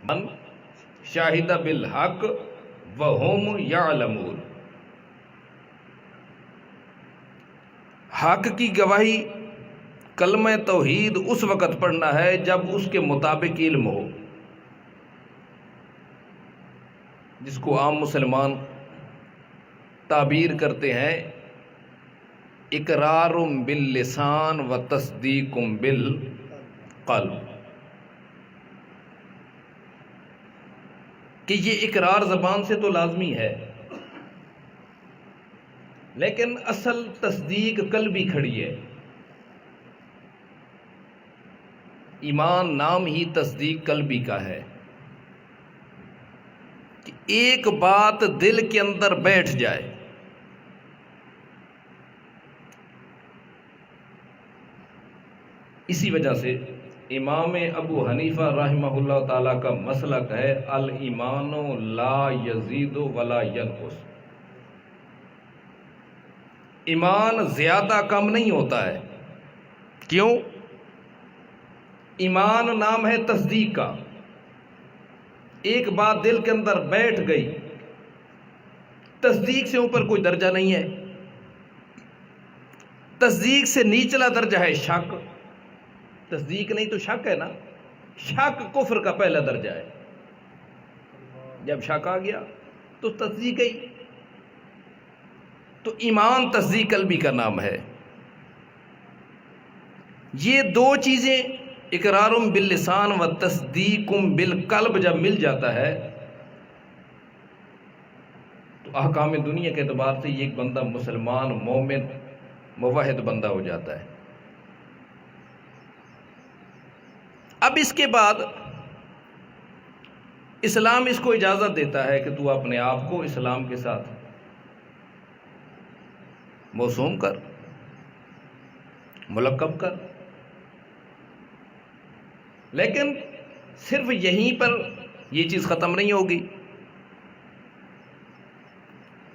من شاہد بالحق وہم یعلمون، حق کی گواہی کلمہ توحید اس وقت پڑھنا ہے جب اس کے مطابق علم ہو، جس کو عام مسلمان تعبیر کرتے ہیں اقرار باللسان و تصدیق بالقلب، کہ یہ اقرار زبان سے تو لازمی ہے لیکن اصل تصدیق قلبی کھڑی ہے۔ ایمان نام ہی تصدیق قلبی کا ہے کہ ایک بات دل کے اندر بیٹھ جائے، اسی وجہ سے امام ابو حنیفہ رحمہ اللہ تعالیٰ کا مسلک ہے الایمان لا یزید ولا ینقص، ایمان زیادہ کم نہیں ہوتا ہے۔ کیوں؟ ایمان نام ہے تصدیق کا، ایک بات دل کے اندر بیٹھ گئی، تصدیق سے اوپر کوئی درجہ نہیں ہے، تصدیق سے نیچلا درجہ ہے شک، تصدیق نہیں تو شک ہے نا، شک کفر کا پہلا درجہ ہے، جب شک آ گیا تو تصدیق ہی، تو ایمان تصدیق قلبی کا نام ہے۔ یہ دو چیزیں اقرار باللسان و تصدیق بالقلب جب مل جاتا ہے تو احکام دنیا کے اعتبار سے یہ ایک بندہ مسلمان مومن موحد بندہ ہو جاتا ہے۔ اب اس کے بعد اسلام اس کو اجازت دیتا ہے کہ تو اپنے آپ کو اسلام کے ساتھ موسوم کر، ملقب کر، لیکن صرف یہیں پر یہ چیز ختم نہیں ہوگی۔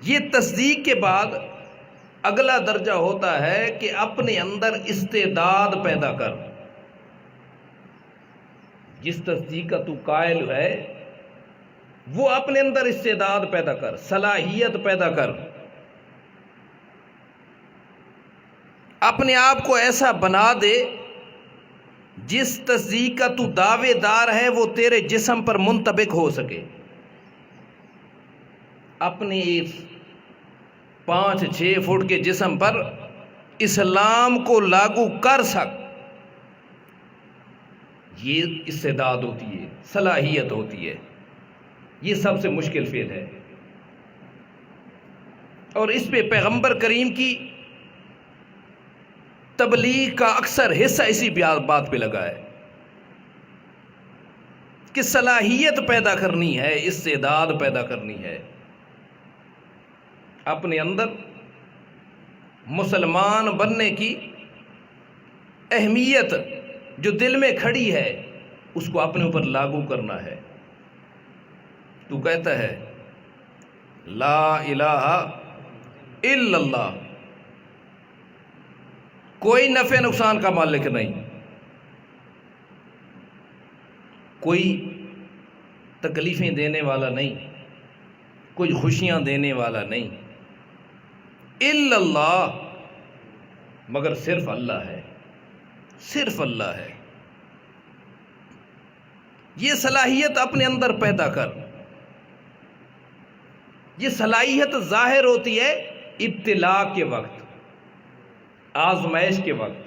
یہ تصدیق کے بعد اگلا درجہ ہوتا ہے کہ اپنے اندر استعداد پیدا کر، جس تصدیق کا تو قائل ہے وہ اپنے اندر استعداد پیدا کر، صلاحیت پیدا کر، اپنے آپ کو ایسا بنا دے جس تصدیق کا تو دعوے دار ہے وہ تیرے جسم پر منطبق ہو سکے، اپنے 5-6 فٹ کے جسم پر اسلام کو لاگو کر سک، یہ استعداد ہوتی ہے، صلاحیت ہوتی ہے۔ یہ سب سے مشکل فعل ہے، اور اس پہ پیغمبر کریم کی تبلیغ کا اکثر حصہ اسی بات پہ لگا ہے کہ صلاحیت پیدا کرنی ہے، استعداد پیدا کرنی ہے، اپنے اندر مسلمان بننے کی اہمیت جو دل میں کھڑی ہے اس کو اپنے اوپر لاگو کرنا ہے۔ تو کہتا ہے لا الہ الا اللہ، کوئی نفع نقصان کا مالک نہیں، کوئی تکلیفیں دینے والا نہیں، کوئی خوشیاں دینے والا نہیں، الا اللہ، مگر صرف اللہ ہے، صرف اللہ ہے۔ یہ صلاحیت اپنے اندر پیدا کر۔ یہ صلاحیت ظاہر ہوتی ہے ابتلاء کے وقت، آزمائش کے وقت۔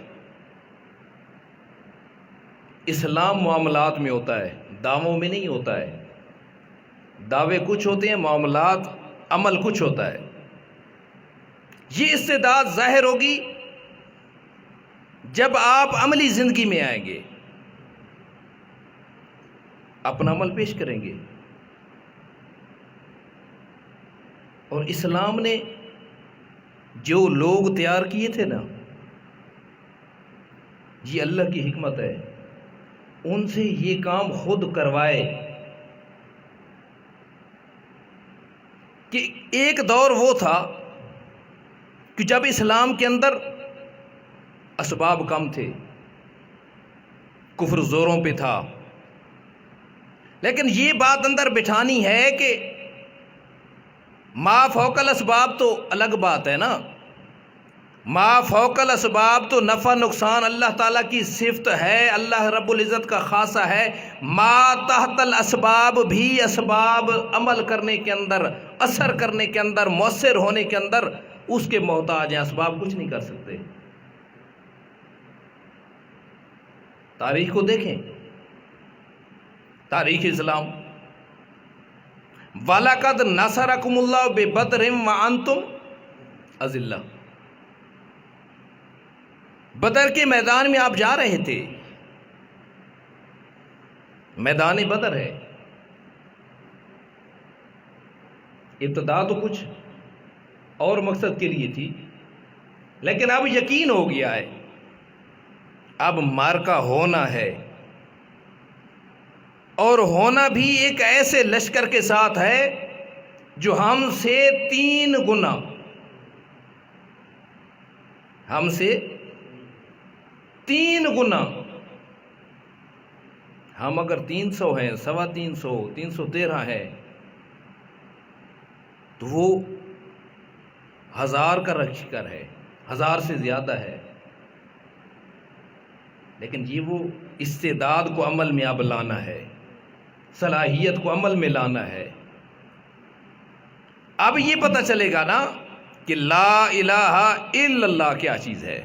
اسلام معاملات میں ہوتا ہے، دعووں میں نہیں ہوتا ہے۔ دعوے کچھ ہوتے ہیں، معاملات عمل کچھ ہوتا ہے۔ یہ استعداد ظاہر ہوگی جب آپ عملی زندگی میں آئیں گے، اپنا عمل پیش کریں گے، اور اسلام نے جو لوگ تیار کیے تھے نا، یہ اللہ کی حکمت ہے، ان سے یہ کام خود کروائے کہ ایک دور وہ تھا کہ جب اسلام کے اندر اسباب کم تھے، کفر زوروں پہ تھا، لیکن یہ بات اندر بٹھانی ہے کہ ما فوق الاسباب تو الگ بات ہے نا. ما فوق الاسباب تو نفع نقصان اللہ تعالیٰ کی صفت ہے، اللہ رب العزت کا خاصہ ہے. ما تحت الاسباب بھی اسباب عمل کرنے کے اندر، اثر کرنے کے اندر، مؤثر ہونے کے اندر اس کے محتاج ہیں. اسباب کچھ نہیں کر سکتے. تاریخ کو دیکھیں، تاریخ اسلام. وَلَقَدْ نَصَرَكُمُ اللَّهُ بِبَدْرٍ وَأَنْتُمْ أَذِلَّةٌ. بدر کے میدان میں آپ جا رہے تھے، میدان بدر ہے. ابتدا تو کچھ اور مقصد کے لیے تھی، لیکن اب یقین ہو گیا ہے اب مارکا ہونا ہے، اور ہونا بھی ایک ایسے لشکر کے ساتھ ہے جو ہم سے 3 گنا، ہم سے 3 گنا. ہم اگر 300 ہیں، 350، 313 ہیں، تو وہ 1000 کا لشکر ہے، 1000 سے زیادہ ہے. لیکن یہ وہ استعداد کو عمل میں اب لانا ہے، صلاحیت کو عمل میں لانا ہے. اب یہ پتہ چلے گا نا کہ لا الہ الا اللہ کیا چیز ہے.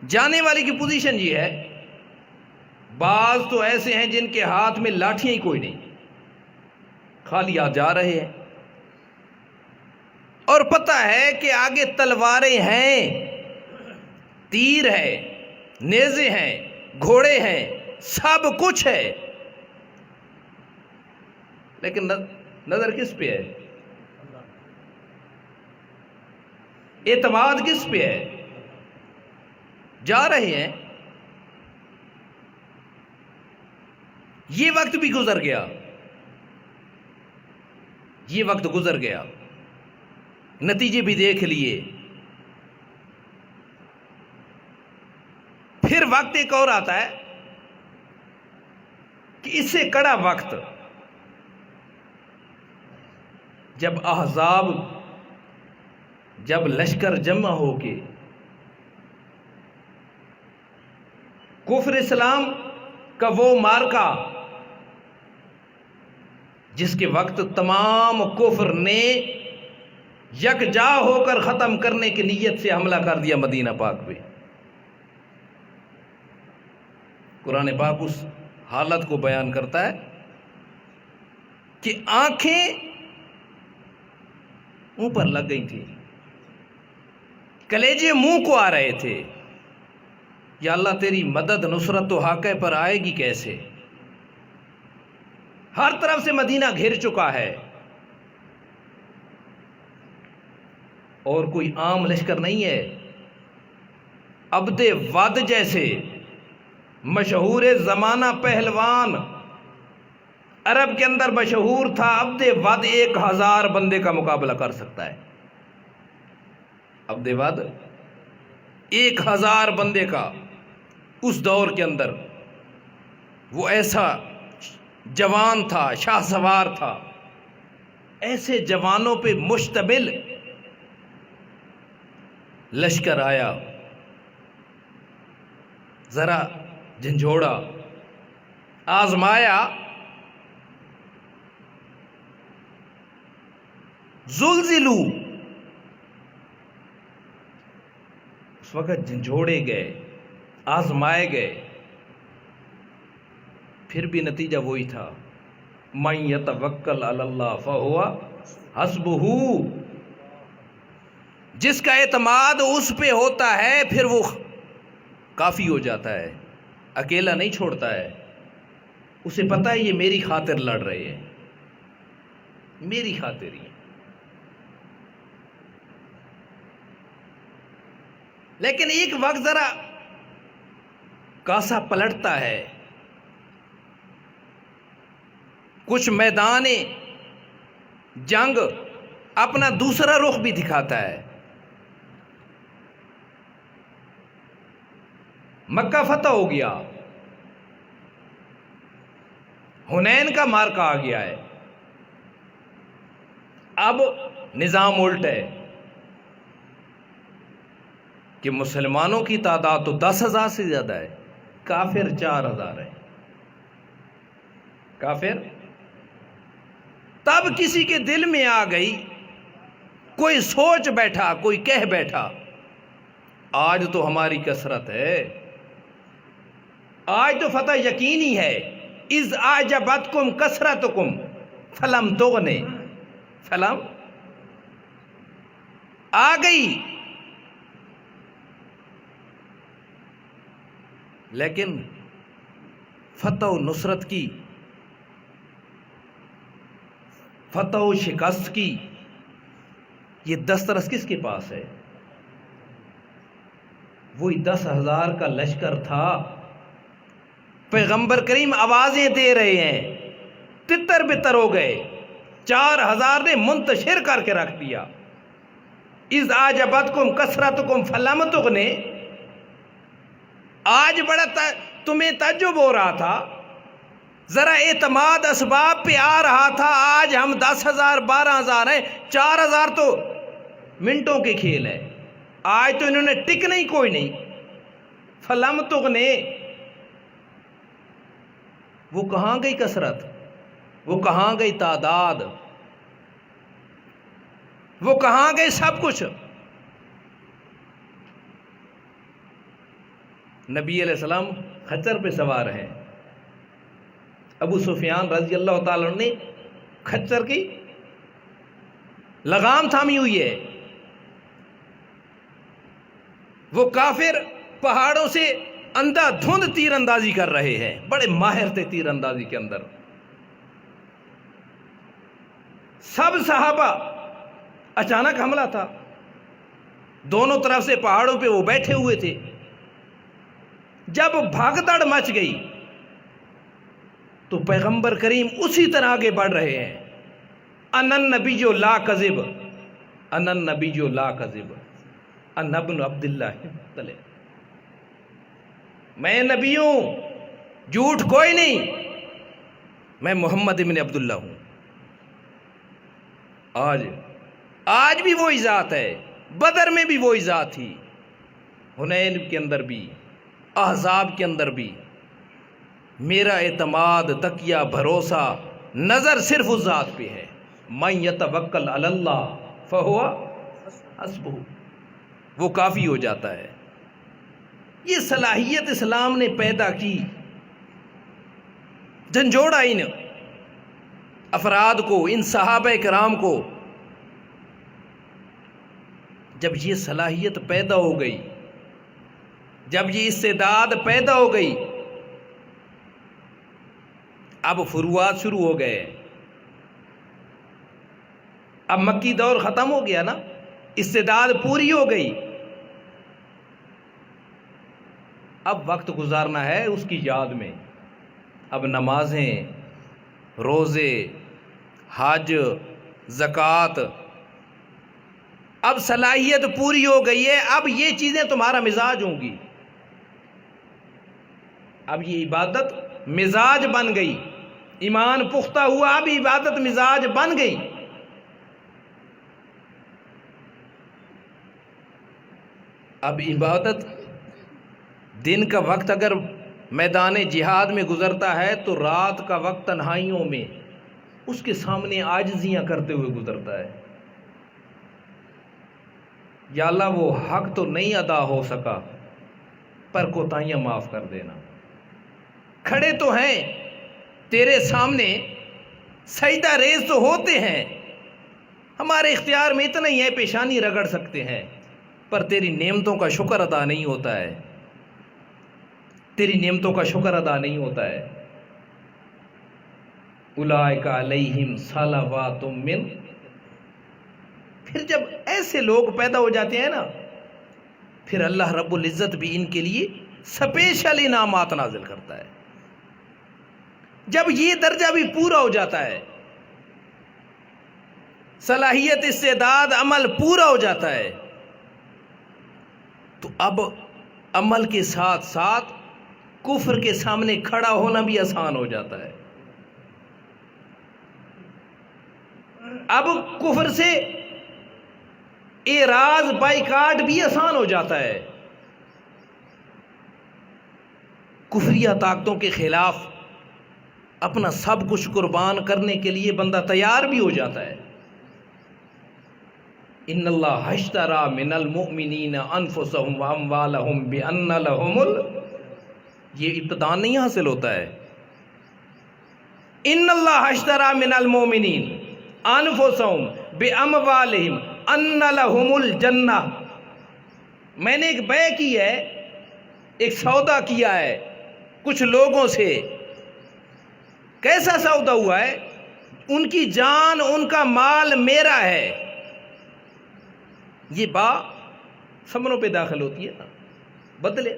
جانے والے کی پوزیشن یہ ہے. بعض تو ایسے ہیں جن کے ہاتھ میں لاٹھیاں ہی کوئی نہیں، خالی ہاتھ جا رہے ہیں، اور پتہ ہے کہ آگے تلواریں ہیں، تیر ہے، نیزے ہیں، گھوڑے ہیں، سب کچھ ہے، لیکن نظر کس پہ ہے؟ اعتماد کس پہ ہے؟ جا رہے ہیں. یہ وقت بھی گزر گیا، یہ وقت گزر گیا، نتیجے بھی دیکھ لیے. پھر وقت ایک اور آتا ہے کہ اس سے کڑا وقت، جب احزاب، جب لشکر جمع ہو کے کفر اسلام کا وہ مارکا جس کے وقت تمام کفر نے یکجا ہو کر ختم کرنے کی نیت سے حملہ کر دیا مدینہ پاک پہ. قرآن پاک اس حالت کو بیان کرتا ہے کہ آنکھیں اوپر لگ گئی تھی، کلیجے منہ کو آ رہے تھے. یا اللہ تیری مدد، نصرت تو حاقہ پر آئے گی کیسے؟ ہر طرف سے مدینہ گھر چکا ہے، اور کوئی عام لشکر نہیں ہے. عبد ود جیسے مشہور زمانہ پہلوان عرب کے اندر مشہور تھا، عبد ود 1000 بندے کا مقابلہ کر سکتا ہے. عبد ود 1000 بندے کا اس دور کے اندر. وہ ایسا جوان تھا، شاہ سوار تھا. ایسے جوانوں پہ مشتمل لشکر آیا، ذرا جھنجھوڑا، آزمایا، زلزلو. اس وقت جھنجھوڑے گئے، آزمائے گئے، پھر بھی نتیجہ وہی تھا. مَن يَتَوَکَّلْ عَلَى اللَّهِ فَهُوَ حَسْبُهُ. جس کا اعتماد اس پہ ہوتا ہے پھر وہ کافی ہو جاتا ہے، اکیلا نہیں چھوڑتا ہے. اسے پتہ ہے یہ میری خاطر لڑ رہے ہیں، میری خاطر ہی. لیکن ایک وقت ذرا کاسا پلٹتا ہے، کچھ میدان جنگ اپنا دوسرا رخ بھی دکھاتا ہے. مکہ فتح ہو گیا، حنین کا مارکا آ گیا ہے. اب نظام الٹ ہے کہ مسلمانوں کی تعداد تو 10,000 سے زیادہ ہے، کافر 4,000 ہے. کافر. تب کسی کے دل میں آ گئی، کوئی سوچ بیٹھا، کوئی کہہ بیٹھا آج تو ہماری کثرت ہے، آج تو فتح یقینی ہے. اذ اعجبتکم کثرتکم فلم تغنی، فلم آ گئی. لیکن فتح و نصرت کی، فتح و شکست کی یہ دسترس کس کے پاس ہے؟ وہی 10,000 کا لشکر تھا. پیغمبر کریم آوازیں دے رہے ہیں، تتر بتر ہو گئے. 4,000 نے منتشر کر کے رکھ دیا. اذ اعجبتکم کثرتکم فلم تغنی. آج بڑا تمہیں تعجب ہو رہا تھا، ذرا اعتماد اسباب پہ آ رہا تھا. آج ہم 10,000 12,000 ہیں، 4,000 تو منٹوں کے کھیل ہے. آج تو انہوں نے ٹکنا ہی کوئی نہیں. فلم تغنی. وہ کہاں گئی کثرت، وہ کہاں گئی تعداد، وہ کہاں گئے سب کچھ؟ نبی علیہ السلام خچر پہ سوار ہیں. ابو سفیان رضی اللہ تعالیٰ عنہ نے خچر کی لگام تھامی ہوئی ہے. وہ کافر پہاڑوں سے اندھا دھند تیر اندازی کر رہے ہیں، بڑے ماہر تھے تیر اندازی کے اندر. سب صحابہ، اچانک حملہ تھا، دونوں طرف سے پہاڑوں پہ وہ بیٹھے ہوئے تھے. جب بھگدڑ مچ گئی تو پیغمبر کریم اسی طرح آگے بڑھ رہے ہیں. انن نبی جو لا کذب، انن نبی جو لا کذب، ان ابن عبداللہ مطلب، میں نبی ہوں، جھوٹ کوئی نہیں، میں محمد ابن عبداللہ ہوں. آج بھی وہی ذات ہے، بدر میں بھی وہی ذات تھی، حنین کے اندر بھی، احزاب کے اندر بھی. میرا اعتماد، تکیہ، بھروسہ، نظر صرف اس ذات پہ ہے. من یتوکل علی اللہ فہو حسبہ، وہ کافی ہو جاتا ہے. یہ صلاحیت اسلام نے پیدا کی، جھنجھوڑا ان افراد کو، ان صحابہ کرام کو. جب یہ صلاحیت پیدا ہو گئی، جب یہ استعداد پیدا ہو گئی، اب فروعات شروع ہو گئے. اب مکی دور ختم ہو گیا نا، استعداد پوری ہو گئی. اب وقت گزارنا ہے اس کی یاد میں. اب نمازیں، روزے، حج، زکوٰۃ، اب صلاحیت پوری ہو گئی ہے. اب یہ چیزیں تمہارا مزاج ہوں گی. اب یہ عبادت مزاج بن گئی. ایمان پختہ ہوا، اب عبادت مزاج بن گئی. اب عبادت، دن کا وقت اگر میدان جہاد میں گزرتا ہے تو رات کا وقت تنہائیوں میں اس کے سامنے عاجزیاں کرتے ہوئے گزرتا ہے. یا اللہ وہ حق تو نہیں ادا ہو سکا، پر کوتاہیاں معاف کر دینا. کھڑے تو ہیں تیرے سامنے، سجدہ ریز تو ہوتے ہیں، ہمارے اختیار میں اتنا ہی ہے پیشانی رگڑ سکتے ہیں، پر تیری نعمتوں کا شکر ادا نہیں ہوتا ہے، تیری نعمتوں کا شکر ادا نہیں ہوتا ہے. اولئک علیہم صلوات من. پھر جب ایسے لوگ پیدا ہو جاتے ہیں نا، پھر اللہ رب العزت بھی ان کے لیے سپیشل انعامات نازل کرتا ہے. جب یہ درجہ بھی پورا ہو جاتا ہے، صلاحیت، استعداد، عمل پورا ہو جاتا ہے، تو اب عمل کے ساتھ ساتھ کفر کے سامنے کھڑا ہونا بھی آسان ہو جاتا ہے. اب کفر سے اعراض بائیکاٹ بھی آسان ہو جاتا ہے. کفریہ طاقتوں کے خلاف اپنا سب کچھ قربان کرنے کے لیے بندہ تیار بھی ہو جاتا ہے. ان اللہ اشتری من المؤمنین انفسهم واموالهم بان لهم یہ ابتداء نہیں حاصل ہوتا ہے. ان اللہ اشتری من المؤمنین انفسهم باموالهم ان لهم الجنہ. میں نے ایک بیع کی ہے، ایک سودا کیا ہے کچھ لوگوں سے. کیسا سودا ہوا ہے؟ ان کی جان ان کا مال میرا ہے. یہ با سمنوں پہ داخل ہوتی ہے نا، بدلے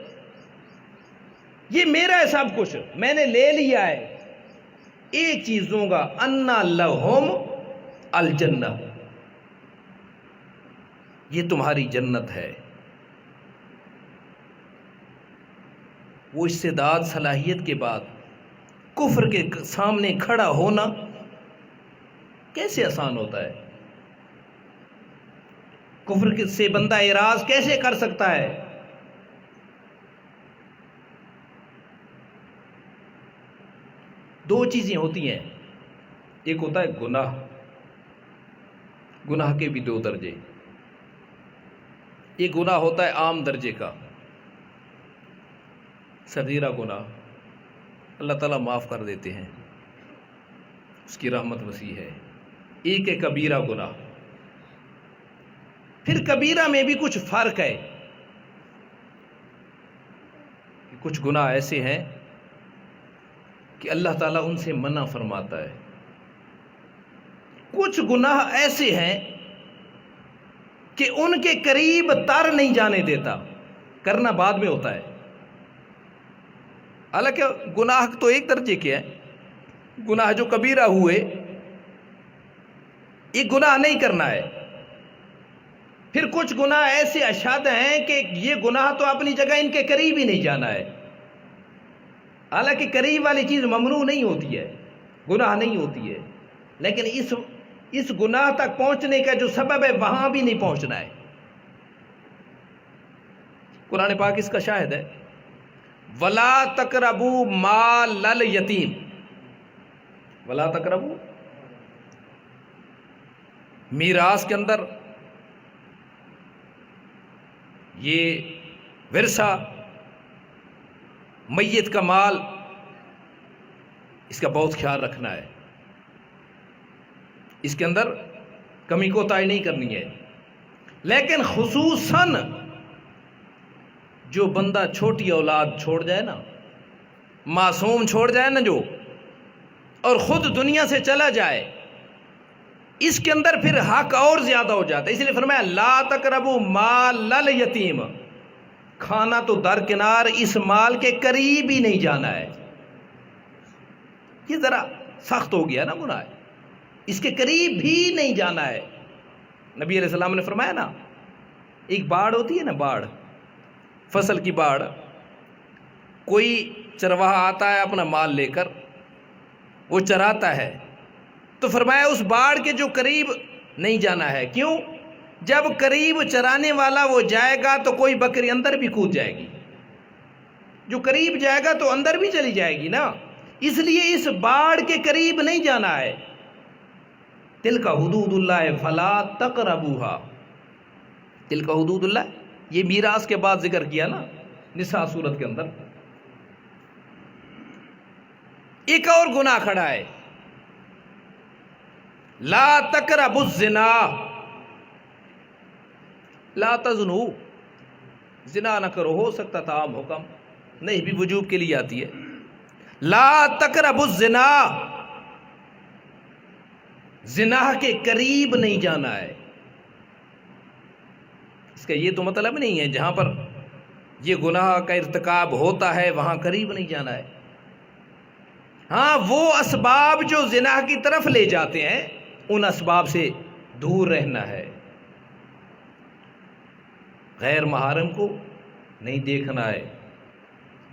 یہ میرا ہے سب کچھ، میں نے لے لیا ہے. ایک چیز دوں گا، انا لہم الجنہ، یہ تمہاری جنت ہے. وہ استعداد صلاحیت کے بعد کفر کے سامنے کھڑا ہونا کیسے آسان ہوتا ہے؟ کفر سے بندہ اعراض کیسے کر سکتا ہے؟ دو چیزیں ہوتی ہیں. ایک ہوتا ہے گناہ، گناہ کے بھی دو درجے. ایک گناہ ہوتا ہے عام درجے کا، صغیرہ گناہ، اللہ تعالیٰ معاف کر دیتے ہیں، اس کی رحمت وسیع ہے. ایک ہے کبیرہ گناہ. پھر کبیرہ میں بھی کچھ فرق ہے. کچھ گناہ ایسے ہیں کہ اللہ تعالیٰ ان سے منع فرماتا ہے. کچھ گناہ ایسے ہیں کہ ان کے قریب تر نہیں جانے دیتا، کرنا بعد میں ہوتا ہے. حالانکہ گناہ تو ایک درجے کے ہیں. گناہ جو کبیرہ ہوئے، یہ گناہ نہیں کرنا ہے. پھر کچھ گناہ ایسے اشد ہیں کہ یہ گناہ تو اپنی جگہ ان کے قریب ہی نہیں جانا ہے. حالانکہ قریب والی چیز ممنوع نہیں ہوتی ہے، گناہ نہیں ہوتی ہے، لیکن اس گناہ تک پہنچنے کا جو سبب ہے وہاں بھی نہیں پہنچنا ہے. قرآن پاک اس کا شاہد ہے. وَلَا تَقْرَبُوا مَالَ الْيَتِيمِ، وَلَا تَقْرَبُوا، میراث کے اندر یہ ورثہ، میت کا مال، اس کا بہت خیال رکھنا ہے. اس کے اندر کمی کوتاہی نہیں کرنی ہے. لیکن خصوصاً جو بندہ چھوٹی اولاد چھوڑ جائے نا، معصوم چھوڑ جائے نا جو، اور خود دنیا سے چلا جائے، اس کے اندر پھر حق اور زیادہ ہو جاتا ہے. اس لیے فرمایا لا تقربوا مال الیتیم، کھانا تو درکنار، اس مال کے قریب ہی نہیں جانا ہے. یہ ذرا سخت ہو گیا نا گناہ، اس کے قریب بھی نہیں جانا ہے. نبی علیہ السلام نے فرمایا نا، ایک باڑ ہوتی ہے نا، باڑ، فصل کی باڑ، کوئی چرواہا آتا ہے اپنا مال لے کر، وہ چراتا ہے، تو فرمایا اس باڑ کے جو قریب نہیں جانا ہے. کیوں؟ جب قریب چرانے والا وہ جائے گا تو کوئی بکری اندر بھی کود جائے گی، جو قریب جائے گا تو اندر بھی چلی جائے گی نا. اس لیے اس باڑ کے قریب نہیں جانا ہے. تلک حدود اللہ فلا تقربوها، تلک حدود اللہ، یہ میراث کے بعد ذکر کیا نا نساء سورت کے اندر. ایک اور گناہ کھڑا ہے، لا تقربوا الزنا، لا تزنوا، زنا نہ کرو. ہو سکتا تھا عام حکم، نہیں بھی وجوب کے لیے آتی ہے. لا تقربوا الزنا، زنا کے قریب نہیں جانا ہے. اس کا یہ تو مطلب نہیں ہے جہاں پر یہ گناہ کا ارتکاب ہوتا ہے وہاں قریب نہیں جانا ہے. ہاں، وہ اسباب جو زنا کی طرف لے جاتے ہیں ان اسباب سے دور رہنا ہے. غیر محارم کو نہیں دیکھنا ہے،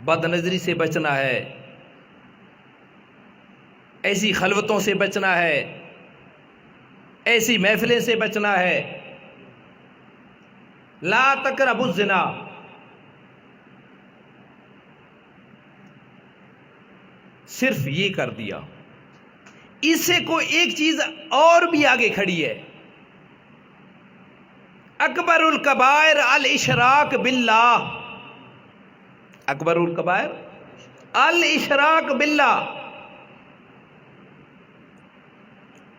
بد نظری سے بچنا ہے، ایسی خلوتوں سے بچنا ہے. ایسی محفلیں سے بچنا ہے. لا تقربوا الزنا. صرف یہ کر دیا. اس سے کوئی ایک چیز اور بھی آگے کھڑی ہے. اکبر الکبائر الاشراک باللہ. اکبر الکبائر الاشراک باللہ.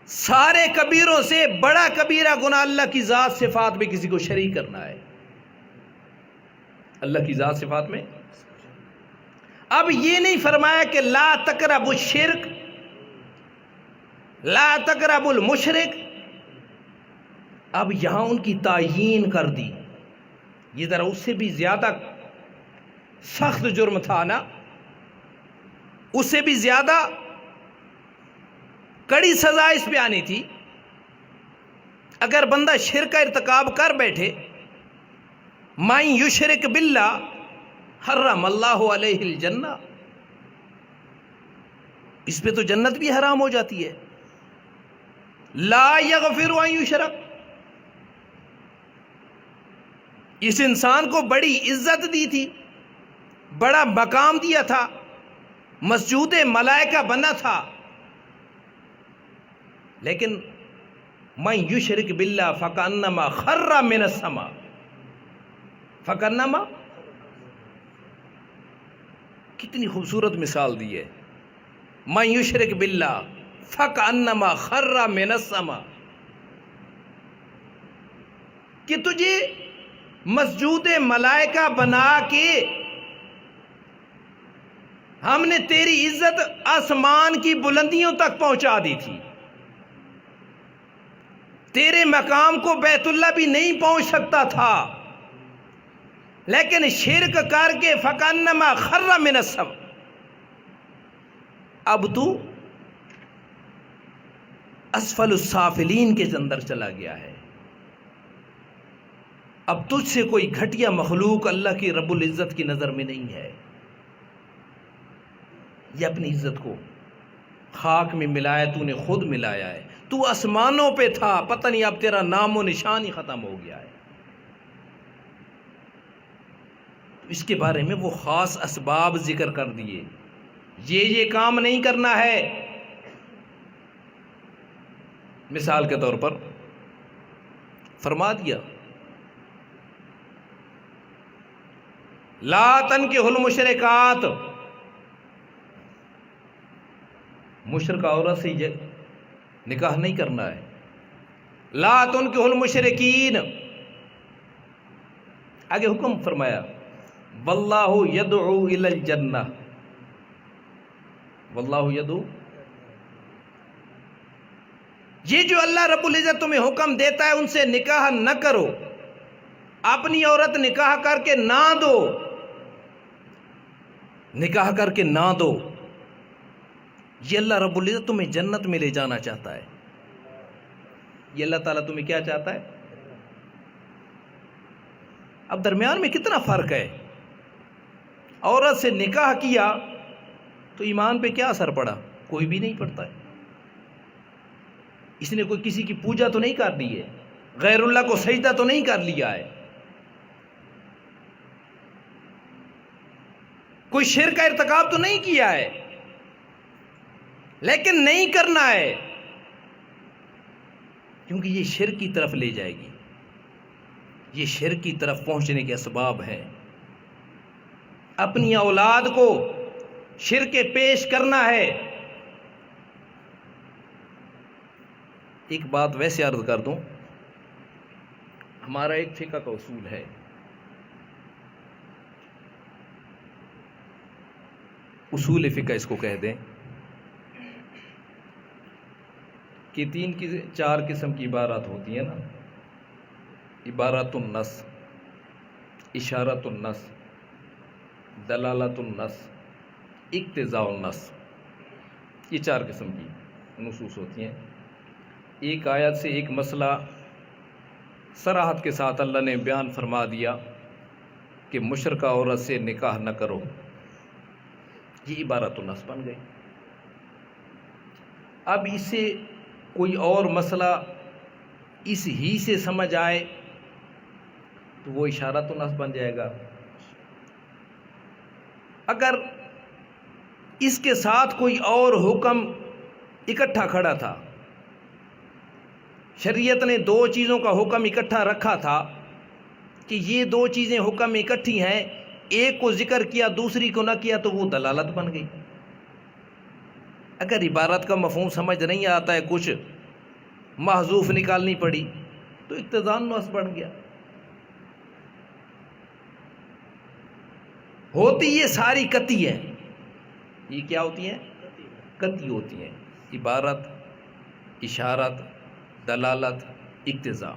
سارے کبیروں سے بڑا کبیرہ گناہ اللہ کی ذات صفات میں کسی کو شریک کرنا ہے. اللہ کی ذات صفات میں. اب یہ نہیں فرمایا کہ لا تقربوا الشرک، لا تقربوا المشرک. اب یہاں ان کی تعیین کر دی. یہ ذرا اس سے بھی زیادہ سخت جرم تھا نا، اس سے بھی زیادہ کڑی سزا اس پہ آنی تھی. اگر بندہ شرک کا ارتکاب کر بیٹھے، من یشرک باللہ حرم اللہ علیہ الجنہ، اس پہ تو جنت بھی حرام ہو جاتی ہے. لا یغفر ان یشرک. اس انسان کو بڑی عزت دی تھی، بڑا مقام دیا تھا، مسجود ملائکہ بنا تھا، لیکن من یشرک باللہ فکأنما خر من السماء. فکأنما، کتنی خوبصورت مثال دی ہے. من یشرک باللہ فکأنما خر من السماء. کہ تجھے مسجود ملائکہ بنا کے ہم نے تیری عزت آسمان کی بلندیوں تک پہنچا دی تھی. تیرے مقام کو بیت اللہ بھی نہیں پہنچ سکتا تھا، لیکن شرک کر کے فکأنما خر من السماء. اب تو اسفل السافلین کے اندر چلا گیا ہے. اب تجھ سے کوئی گھٹیا مخلوق اللہ کی رب العزت کی نظر میں نہیں ہے. یہ اپنی عزت کو خاک میں ملایا، تو نے خود ملایا ہے. تو آسمانوں پہ تھا، پتہ نہیں اب تیرا نام و نشان ہی ختم ہو گیا ہے. اس کے بارے میں وہ خاص اسباب ذکر کر دیے. یہ کام نہیں کرنا ہے. مثال کے طور پر فرما دیا لا تنکحوا المشرکات. مشرکہ عورت سے نکاح نہیں کرنا ہے. لا تنکحوا المشرکین. آگے حکم فرمایا واللہ یدعو الی الجنہ. واللہ یدعو. یہ جو اللہ رب العزت تمہیں حکم دیتا ہے ان سے نکاح نہ کرو، اپنی عورت نکاح کر کے نہ دو، نکاح کر کے نہ دو. یہ اللہ رب العزت تمہیں جنت میں لے جانا چاہتا ہے. یہ اللہ تعالیٰ تمہیں کیا چاہتا ہے؟ اب درمیان میں کتنا فرق ہے. عورت سے نکاح کیا تو ایمان پہ کیا اثر پڑا؟ کوئی بھی نہیں پڑتا ہے. اس نے کوئی کسی کی پوجا تو نہیں کر لی ہے، غیر اللہ کو سجدہ تو نہیں کر لیا ہے، کوئی شرک کا ارتکاب تو نہیں کیا ہے، لیکن نہیں کرنا ہے کیونکہ یہ شرک کی طرف لے جائے گی. یہ شرک کی طرف پہنچنے کے اسباب ہیں. اپنی اولاد کو شرک پیش کرنا ہے. ایک بات ویسے عرض کر دوں، ہمارا ایک فقہ کا اصول ہے، اصول فقہ اس کو کہہ دیں، کہ 4 قسم کی عبارات ہوتی ہیں نا. عبارات النص، اشارت النص، دلالت النص، اقتضاء النص. یہ 4 قسم کی نصوص ہوتی ہیں. ایک آیت سے ایک مسئلہ صراحت کے ساتھ اللہ نے بیان فرما دیا کہ مشرکہ عورت سے نکاح نہ کرو، یہ عبارت النص بن گئی. اب اس سے کوئی اور مسئلہ اس ہی سے سمجھ آئے تو وہ اشارۃ النص بن جائے گا۔ اگر اس کے ساتھ کوئی اور حکم اکٹھا کھڑا تھا، شریعت نے دو چیزوں کا حکم اکٹھا رکھا تھا کہ یہ دو چیزیں حکم اکٹھی ہیں، ایک کو ذکر کیا دوسری کو نہ کیا، تو وہ دلالت بن گئی۔ اگر عبارت کا مفہوم سمجھ نہیں آتا ہے، کچھ محذوف نکالنی پڑی، تو اقتضاء نص بن گیا۔ ہوتی یہ ساری قطعی ہے، یہ کیا ہوتی ہیں؟ قطعی ہوتی ہیں، عبارت، اشارت، دلالت، اقتضاء۔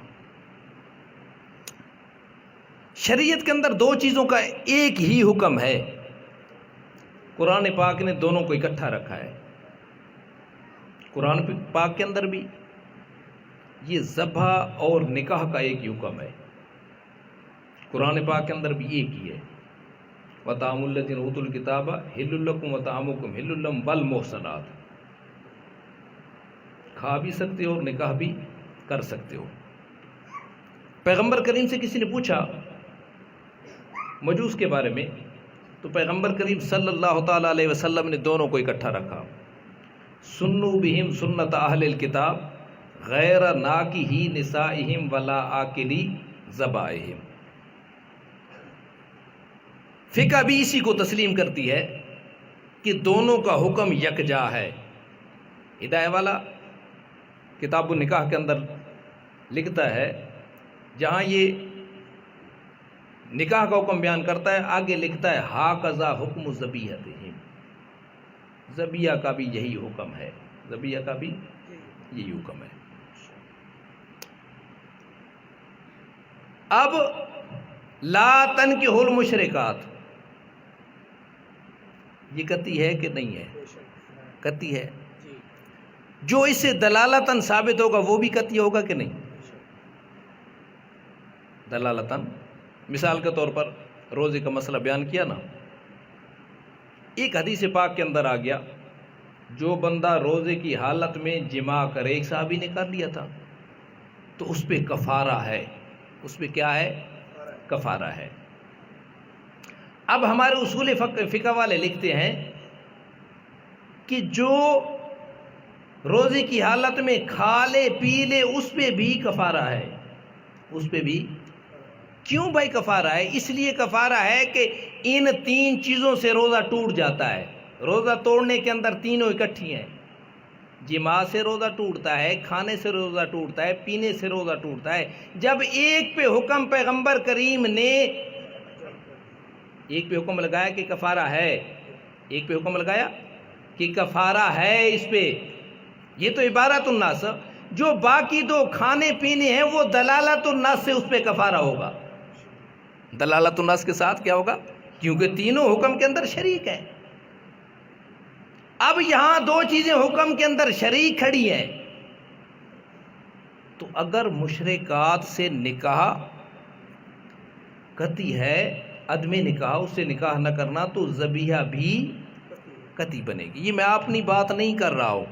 شریعت کے اندر دو چیزوں کا ایک ہی حکم ہے، قرآن پاک نے دونوں کو اکٹھا رکھا ہے۔ قرآن پاک کے اندر بھی یہ ذبح اور نکاح کا ایک ہی حکم ہے، قرآن پاک کے اندر بھی ایک ہی ہے۔ وَطَعَامُ الَّذِينَ أُوتُوا الْكِتَابَ حِلٌّ لَكُمْ وَطَعَامُكُمْ حِلٌّ لَهُمْ وَالْمُحْصَنَاتُ، کھا بھی سکتے ہو اور نکاح بھی کر سکتے ہو۔ پیغمبر کریم سے کسی نے پوچھا مجوس کے بارے میں، تو پیغمبر کریم صلی اللہ تعالی علیہ وسلم نے دونوں کو اکٹھا رکھا۔ سنوا بہم سنت اہل الکتاب غیر ناکحی نسائہم ولا آکلی ذبائہم۔ فقہ بھی اسی کو تسلیم کرتی ہے کہ دونوں کا حکم یکجا ہے۔ ہدایہ والا کتاب النکاح کے اندر لکھتا ہے، جہاں یہ نکاح کا حکم بیان کرتا ہے، آگے لکھتا ہے ہاکذا حکم ذبیحتہم، ذبیحہ کا بھی یہی حکم ہے، ذبیحہ کا بھی یہی حکم ہے۔ اب لا تنکحوا المشرکات، یہ قطعی ہے کہ نہیں ہے؟ قطعی ہے۔ جو اس سے دلالتاً ثابت ہوگا وہ بھی قطعی ہوگا کہ نہیں؟ دلالتاً، مثال کے طور پر روزے کا مسئلہ بیان کیا نا، ایک حدیث پاک کے اندر آ گیا، جو بندہ روزے کی حالت میں جماع کرے، ایک صحابی نے کر لیا تھا، تو اس پہ کفارہ ہے، اس پہ کیا ہے؟ کفارہ ہے۔ اب ہمارے اصول فقہ والے لکھتے ہیں کہ جو روزے کی حالت میں کھا لے پی لے، اس پہ بھی کفارہ ہے، اس پہ بھی۔ کیوں بھائی کفارہ ہے؟ اس لیے کفارہ ہے کہ ان تین چیزوں سے روزہ ٹوٹ جاتا ہے۔ روزہ توڑنے کے اندر تینوں اکٹھی ہیں، جماع سے روزہ ٹوٹتا ہے، کھانے سے روزہ ٹوٹتا ہے، پینے سے روزہ ٹوٹتا ہے۔ جب ایک پہ حکم پیغمبر کریم نے ایک پہ حکم لگایا کہ کفارہ ہے، ایک پہ حکم لگایا کہ کفارہ ہے اس پہ، یہ تو عبارت الناس، جو باقی دو کھانے پینے ہیں وہ دلالت الناس سے اس پہ کفارہ ہوگا، دلالت الناس کے ساتھ کیا ہوگا؟ کیونکہ تینوں حکم کے اندر شریک ہیں۔ اب یہاں دو چیزیں حکم کے اندر شریک کھڑی ہیں، تو اگر مشرکات سے نکاح قطعی ہے، عدم نکاح، اس سے نکاح نہ کرنا، تو ذبیحہ بھی قطعی بنے گی۔ یہ میں اپنی بات نہیں کر رہا ہوں،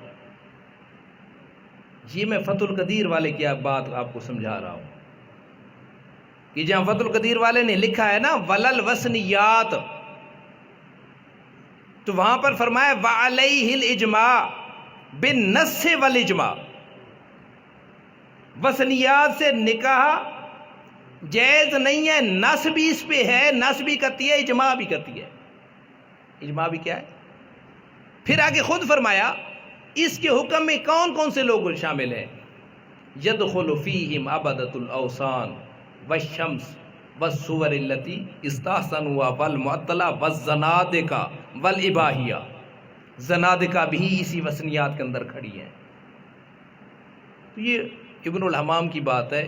یہ میں فتح القدیر والے کی بات آپ کو سمجھا رہا ہوں، کہ جہاں فتح القدیر والے نے لکھا ہے نا ولل وسنیات، تو وہاں پر فرمایا وعلیہ الاجماع بالنص والاجماع، وسنیات سے نکاح جائز نہیں ہے، نص بھی اس پہ ہے، نص بھی کرتی ہے، اجماع بھی کرتی ہے۔ اجماع بھی کیا ہے؟ پھر آگے خود فرمایا اس کے حکم میں کون کون سے لوگ شامل ہیں؟ یدخل فیہم عبدۃ الاوثان والشمس والصور التي استحسنوا والمعطلہ والزنادقہ والاباحیہ، زنادقہ بھی اسی وسنیات کے اندر کھڑی ہیں۔ تو یہ ابن الحمام کی بات ہے،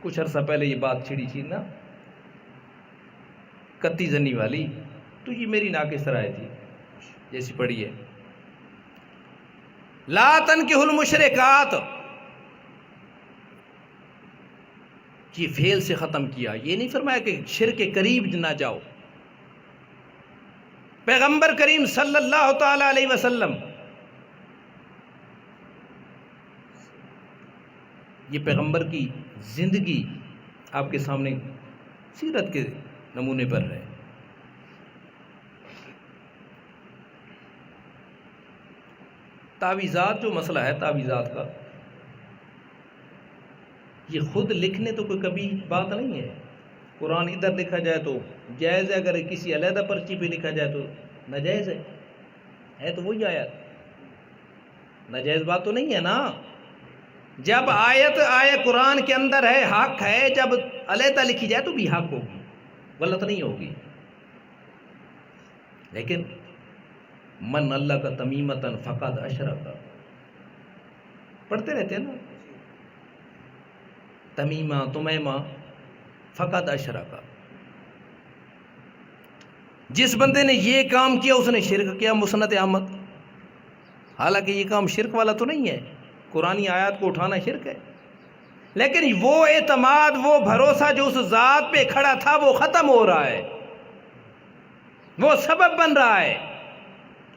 کچھ عرصہ پہلے یہ بات چھڑی تھی نا کتی زنی والی، تو یہ میری ناقص رائے تھی، جیسی پڑھی ہے لا تنکحوا المشرکات، یہ فعل سے ختم کیا، یہ نہیں فرمایا کہ شرک کے قریب نہ جاؤ۔ پیغمبر کریم صلی اللہ تعالی علیہ وسلم یہ پیغمبر کی زندگی آپ کے سامنے سیرت کے نمونے پر ہے۔ تعویذات جو مسئلہ ہے تعویذات کا، یہ خود لکھنے تو کوئی کبھی بات نہیں ہے۔ قرآن ادھر لکھا جائے تو جائز ہے، اگر کسی علیحدہ پرچی پہ لکھا جائے تو ناجائز ہے تو وہی آیت، ناجائز بات تو نہیں ہے نا۔ جب آیت قرآن کے اندر ہے، حق ہے، جب علیحدہ لکھی جائے تو بھی حق ہوگی، غلط نہیں ہوگی۔ لیکن من اللہ کا تمیمتن فقد اشرک، پڑھتے رہتے ہیں نا، تمیمہ تمیمہ فقد اشرک، جس بندے نے یہ کام کیا اس نے شرک کیا، مسند احمد۔ حالانکہ یہ کام شرک والا تو نہیں ہے، قرآنی آیات کو اٹھانا شرک ہے، لیکن وہ اعتماد، وہ بھروسہ جو اس ذات پہ کھڑا تھا وہ ختم ہو رہا ہے، وہ سبب بن رہا ہے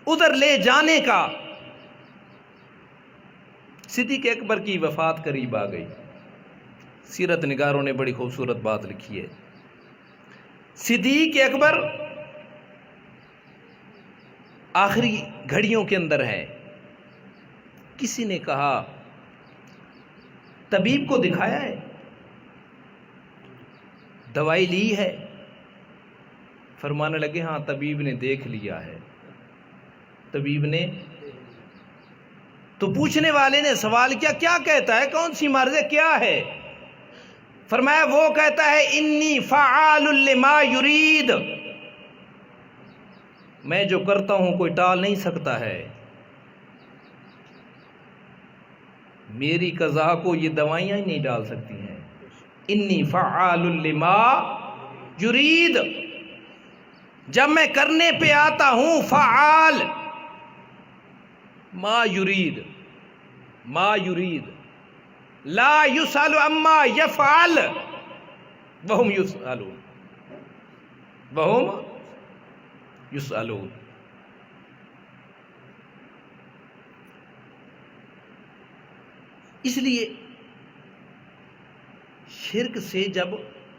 ادھر لے جانے کا۔ صدیق اکبر کی وفات قریب آ گئی، سیرت نگاروں نے بڑی خوبصورت بات لکھی ہے۔ صدیق اکبر آخری گھڑیوں کے اندر ہے۔ کسی نے کہا طبیب کو دکھایا ہے، دوائی لی ہے؟ فرمانے لگے ہاں طبیب نے دیکھ لیا ہے۔ طبیب نے تو پوچھنے والے نے سوال کیا، کیا کہتا ہے، کون سی مرض ہے، کیا ہے؟ فرمایا وہ کہتا ہے انی فعال لما یرید، میں جو کرتا ہوں کوئی ٹال نہیں سکتا ہے، میری قضا کو یہ دوائیاں ہی نہیں ڈال سکتی ہیں۔ انی فعال لما یرید، جب میں کرنے پہ آتا ہوں فعال، ما یرید، ما یرید، لا یسأل عما یفعل وہم یسألون، وہم یسألون۔ اس لیے شرک سے جب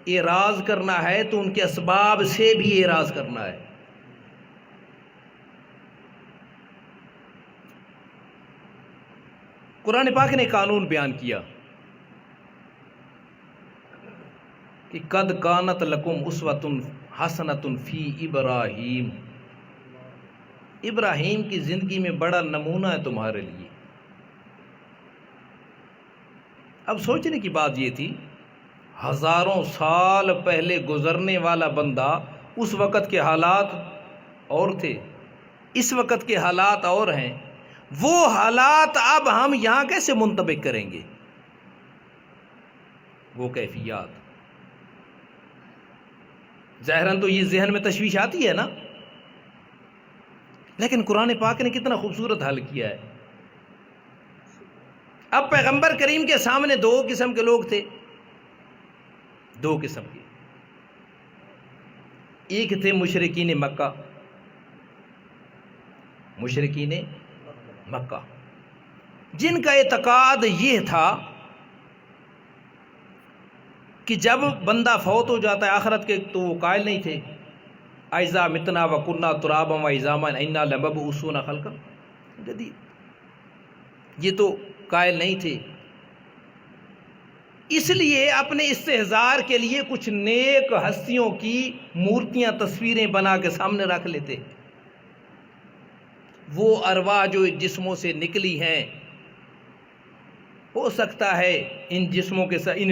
اعراض کرنا ہے تو ان کے اسباب سے بھی اعراض کرنا ہے۔ قرآن پاک نے قانون بیان کیا کہ قد کانت لکم اسوۃ حسنۃ فی ابراہیم، ابراہیم کی زندگی میں بڑا نمونہ ہے تمہارے لیے۔ اب سوچنے کی بات یہ تھی، ہزاروں سال پہلے گزرنے والا بندہ، اس وقت کے حالات اور تھے، اس وقت کے حالات اور ہیں، وہ حالات اب ہم یہاں کیسے منطبق کریں گے؟ وہ کیفیات ظاہراً تو یہ ذہن میں تشویش آتی ہے نا، لیکن قرآن پاک نے کتنا خوبصورت حل کیا ہے۔ اب پیغمبر کریم کے سامنے دو قسم کے لوگ تھے، دو قسم کے، ایک تھے مشرکین مکہ، مشرکین مکہ جن کا اعتقاد یہ تھا کہ جب بندہ فوت ہو جاتا ہے آخرت کے، تو وہ قائل نہیں تھے اذا متنا وکنا ترابا وعظاما انا لمبعوثون خلقا جدید، یہ تو قائل نہیں تھے۔ اس لیے اپنے استحضار کے لیے کچھ نیک ہستیوں کی مورتیاں، تصویریں بنا کے سامنے رکھ لیتے، وہ ارواح جو جسموں سے نکلی ہیں، ہو سکتا ہے ان جسموں کے ساتھ، ان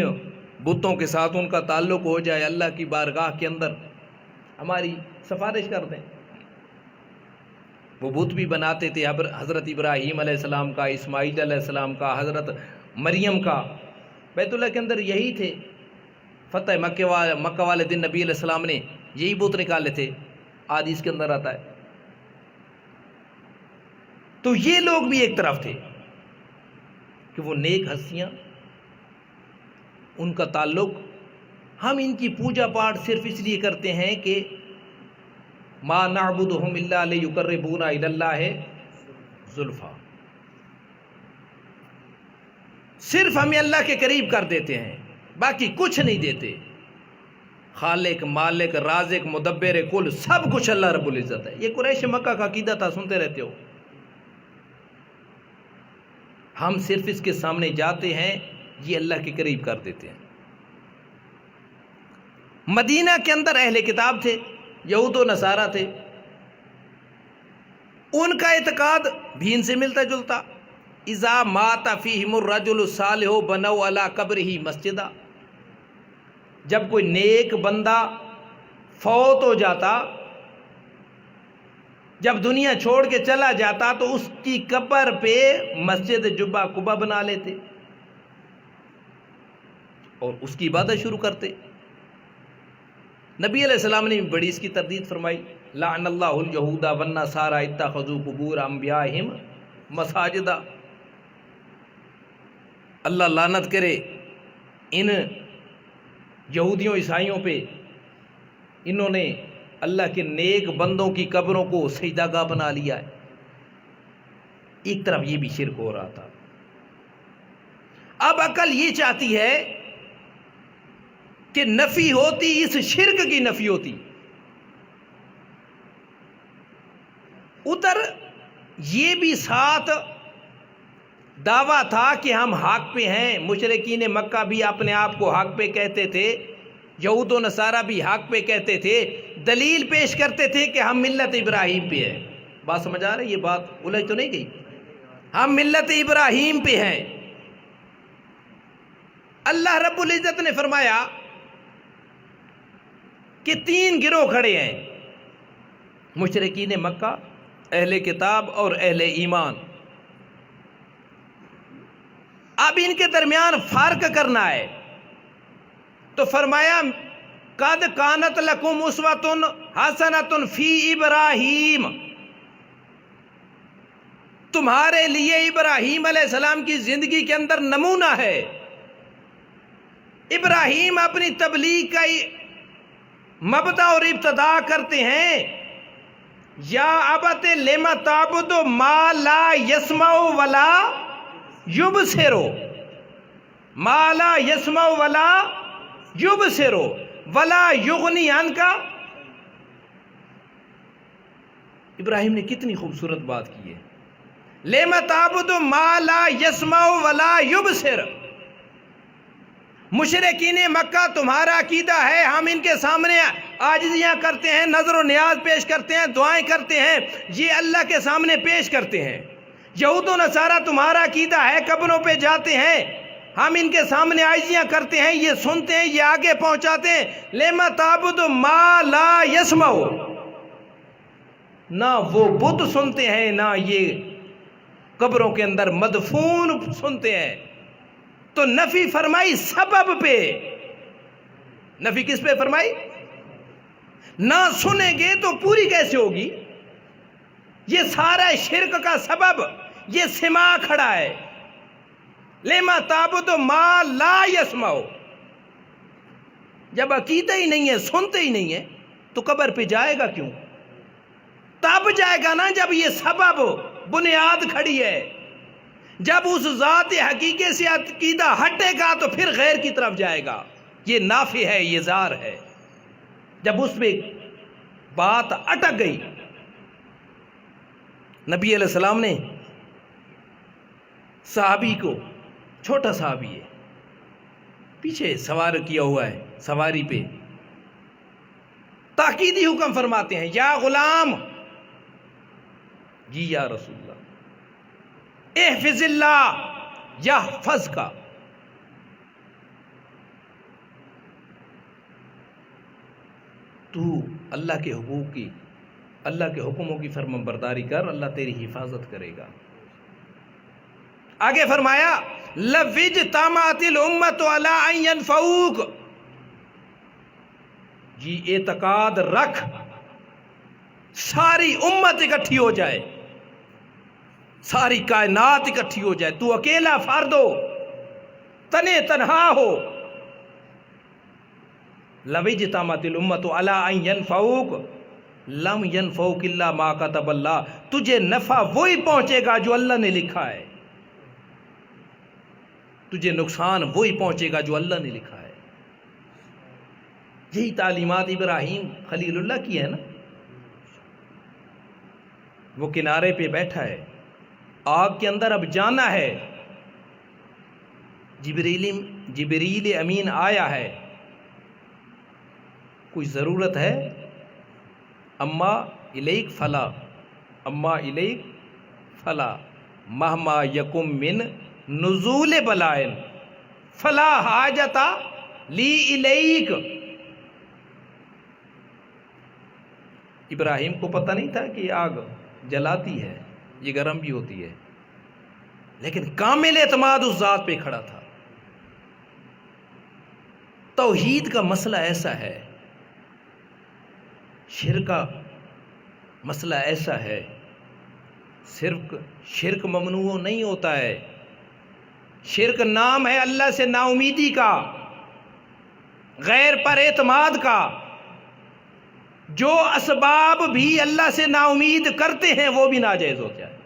بتوں کے ساتھ ان کا تعلق ہو جائے، اللہ کی بارگاہ کے اندر ہماری سفارش کر دیں۔ وہ بت بھی بناتے تھے، حضرت ابراہیم علیہ السلام کا، اسماعیل علیہ السلام کا، حضرت مریم کا، بیت اللہ کے اندر یہی تھے۔ فتح مکہ والے دن نبی علیہ السلام نے یہی بت نکالے تھے، حدیث کے اندر آتا ہے۔ تو یہ لوگ بھی ایک طرف تھے کہ وہ نیک ہستیاں، ان کا تعلق، ہم ان کی پوجا پاٹ صرف اس لیے کرتے ہیں کہ ما نعبدہم الا لیقربونا الی اللہ زلفیٰ، صرف ہمیں اللہ کے قریب کر دیتے ہیں، باقی کچھ نہیں دیتے۔ خالق، مالک، رازق، مدبر کل، سب کچھ اللہ رب العزت ہے۔ یہ قریش مکہ کا عقیدہ تھا، سنتے رہتے ہو۔ ہم صرف اس کے سامنے جاتے ہیں، یہ اللہ کے قریب کر دیتے ہیں۔ مدینہ کے اندر اہل کتاب تھے، یہود و نصارہ تھے، ان کا اعتقاد بھی ان سے ملتا جلتا۔ اذا مات فیہم الرجل الصالح بنوا علی قبرہ مسجدا، جب کوئی نیک بندہ فوت ہو جاتا، جب دنیا چھوڑ کے چلا جاتا، تو اس کی قبر پہ مسجد جبہ قبا بنا لیتے اور اس کی عبادت شروع کرتے۔ نبی علیہ السلام نے بڑی اس کی تردید فرمائی، لعن اللہ الیہود والنصارى اتخذوا قبور انبیائہم مساجدا، اللہ لعنت کرے ان یہودیوں عیسائیوں پہ، انہوں نے اللہ کے نیک بندوں کی قبروں کو سجدہ گاہ بنا لیا ہے۔ ایک طرف یہ بھی شرک ہو رہا تھا۔ اب عقل یہ چاہتی ہے کہ نفی ہوتی، اس شرک کی نفی ہوتی، ادھر یہ بھی ساتھ دعویٰ تھا کہ ہم حق پہ ہیں۔ مشرکین مکہ بھی اپنے آپ کو حق پہ کہتے تھے، یہود و نصارہ بھی حق پہ کہتے تھے، دلیل پیش کرتے تھے کہ ہم ملت ابراہیم پہ ہیں۔ بات سمجھ آ رہا ہے؟ یہ بات الجھ تو نہیں گئی؟ ہم ملت ابراہیم پہ ہیں۔ اللہ رب العزت نے فرمایا کہ 3 گروہ کھڑے ہیں، مشرکین مکہ، اہل کتاب اور اہل ایمان۔ اب ان کے درمیان فرق کرنا ہے، تو فرمایا قد کانت لکم اسوۃ حسنۃ فی ابراہیم، تمہارے لیے ابراہیم علیہ السلام کی زندگی کے اندر نمونہ ہے۔ ابراہیم اپنی تبلیغ کا مبدا اور ابتدا کرتے ہیں، یا ابت لم تعبد ما لا یسمع ولا یبصر، ما لا یسمع ولا یبصر ولا یغنی عنک۔ ابراہیم نے کتنی خوبصورت بات کی ہے، لم تعبد ما لا یسمع ولا یبصر۔ مشرکین مکہ تمہارا عقیدہ ہے، ہم ان کے سامنے عاجزیاں کرتے ہیں، نظر و نیاز پیش کرتے ہیں، دعائیں کرتے ہیں، یہ اللہ کے سامنے پیش کرتے ہیں۔ یہود و نصارہ تمہارا عقیدہ ہے، قبروں پہ جاتے ہیں، ہم ان کے سامنے عاجزیاں کرتے ہیں، یہ سنتے ہیں، یہ آگے پہنچاتے ہیں۔ لم تعبد ما لا یسمع، نہ وہ بت سنتے ہیں، نہ یہ قبروں کے اندر مدفون سنتے ہیں۔ تو نفی فرمائی سبب پہ، نفی کس پہ فرمائی؟ نہ سنیں گے تو پوری کیسے ہوگی؟ یہ سارا شرک کا سبب یہ سما کھڑا ہے، لما تعبد ما لا یسمع۔ جب عقیدہ ہی نہیں ہے، سنتے ہی نہیں ہے، تو قبر پہ جائے گا کیوں؟ تب جائے گا نا جب یہ سبب بنیاد کھڑی ہے، جب اس ذات حقیقی سے عقیدہ ہٹے گا تو پھر غیر کی طرف جائے گا۔ یہ نافی ہے، یہ زار ہے۔ جب اس میں بات اٹک گئی، نبی علیہ السلام نے صحابی کو، چھوٹا صحابی ہے، پیچھے سوار کیا ہوا ہے، سواری پہ تاکیدی حکم فرماتے ہیں، یا غلام، جی یا رسول اللہ، احفظ اللہ یحفظ کا، تو اللہ کے حقوق کی، اللہ کے حکموں کی فرمان برداری کر، اللہ تیری حفاظت کرے گا۔ آگے فرمایا لَوِجْتَمَعَتِ الْأُمَّةُ عَلَىٰ أَن يَنفَعُوكَ، جی اعتقاد رکھ، ساری امت اکٹھی ہو جائے، ساری کائنات اکٹھی ہو جائے، تو اکیلا فرد ہو، تنے تنہا ہو، لَوِجْتَمَعَتِ الْأُمَّةُ عَلَىٰ أَن يَنفَعُوكَ لَمْ يَنفَعُوكَ إِلَّا مَا كَتَبَ اللَّهُ، تجھے نفع وہی پہنچے گا جو اللہ نے لکھا ہے۔ تجھے نقصان وہی پہنچے گا جو اللہ نے لکھا ہے۔ یہی تعلیمات ابراہیم خلیل اللہ کی ہے نا۔ وہ کنارے پہ بیٹھا ہے، آگ کے اندر اب جانا ہے، جبریل امین آیا ہے، کوئی ضرورت ہے؟ اما الیک فلا، اما الیک فلا، مہما یکم من نزول بلائن فلا حاجتا لی الیک۔ ابراہیم کو پتہ نہیں تھا کہ آگ جلاتی ہے، یہ گرم بھی ہوتی ہے، لیکن کامل اعتماد اس ذات پہ کھڑا تھا۔ توحید کا مسئلہ ایسا ہے، شرک کا مسئلہ ایسا ہے، صرف شرک ممنوع نہیں ہوتا ہے، شرک نام ہے اللہ سے نا امیدی کا، غیر پر اعتماد کا۔ جو اسباب بھی اللہ سے نا امید کرتے ہیں وہ بھی ناجائز ہوتے ہیں،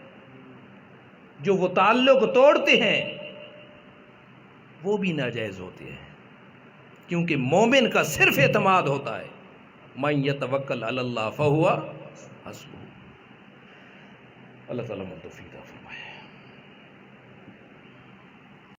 جو وہ تعلق توڑتے ہیں وہ بھی ناجائز ہوتے ہیں، کیونکہ مومن کا صرف اعتماد ہوتا ہے، من یتوکل علی اللہ فہو حسبہ۔ اللہ تعالیٰ توفیق عطا فرمائے۔